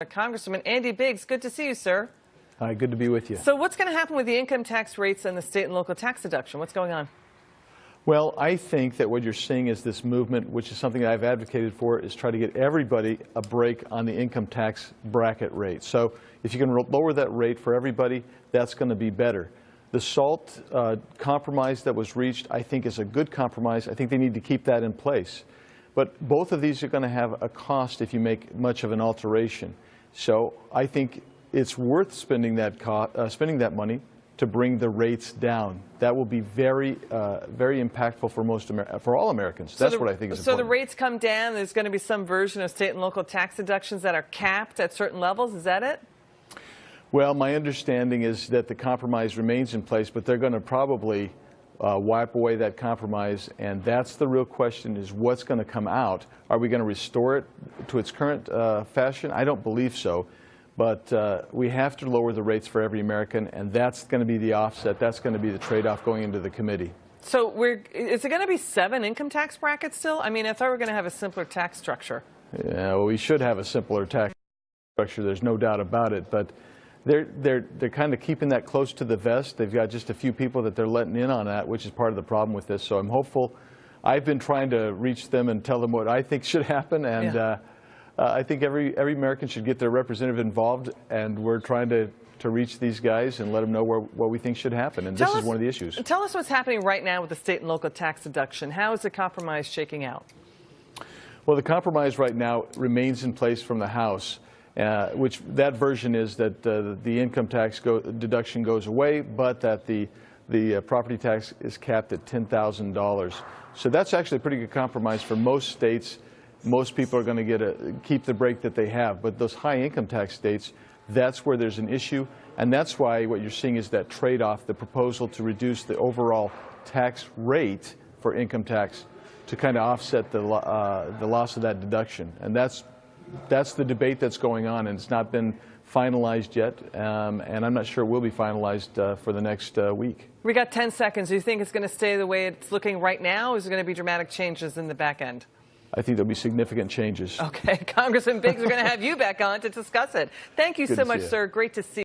Congressman Andy Biggs. Good to see you, sir. Hi, good to be with you. So what's going to happen with the income tax rates and the state and local tax deduction? What's going on? Well, I think that what you're seeing is this movement, which is something that I've advocated for, is try to get everybody a break on the income tax bracket rate. So if you can lower that rate for everybody, that's going to be better. The SALT compromise that was reached, I think, is a good compromise. I think they need to keep that in place. But both of these are going to have a cost if you make much of an alteration. So I think it's worth spending that money to bring the rates down. That will be very impactful for all Americans. That's what I think is important. So the rates come down. There's going to be some version of state and local tax deductions that are capped at certain levels. Is that it? Well, my understanding is that the compromise remains in place, but they're going to probably wipe away that compromise, and that's the real question: is what's going to come out? Are we going to restore it to its current fashion? I don't believe so. But we have to lower the rates for every American, and that's going to be the offset. That's going to be the trade-off going into the committee. So is it going to be 7 income tax brackets still? I mean, I thought we were going to have a simpler tax structure. Yeah, well, we should have a simpler tax structure. There's no doubt about it. But they're kind of keeping that close to the vest. They've got just a few people that they're letting in on that, which is part of the problem with this. So I'm hopeful. I've been trying to reach them and tell them what I think should happen, and yeah. I think every American should get their representative involved, and we're trying to reach these guys and let them know what we think should happen, and this is one of the issues. Tell us what's happening right now with the state and local tax deduction. How is the compromise shaking out? Well, the compromise right now remains in place from the House, which that version is that the income tax deduction goes away, but that the property tax is capped at $10,000. So that's actually a pretty good compromise for most states. Most people are going to keep the break that they have, but those high income tax states, that's where there's an issue, and that's why what you're seeing is that trade-off, the proposal to reduce the overall tax rate for income tax to kind of offset the loss of that deduction. And that's the debate that's going on, and it's not been finalized yet, and I'm not sure it will be finalized for the next week. We got 10 seconds. Do you think it's going to stay the way it's looking right now, or is there going to be dramatic changes in the back end? I think there'll be significant changes. Okay, Congressman Biggs, we're going to have you back on to discuss it. Thank you so much, sir. Great to see you.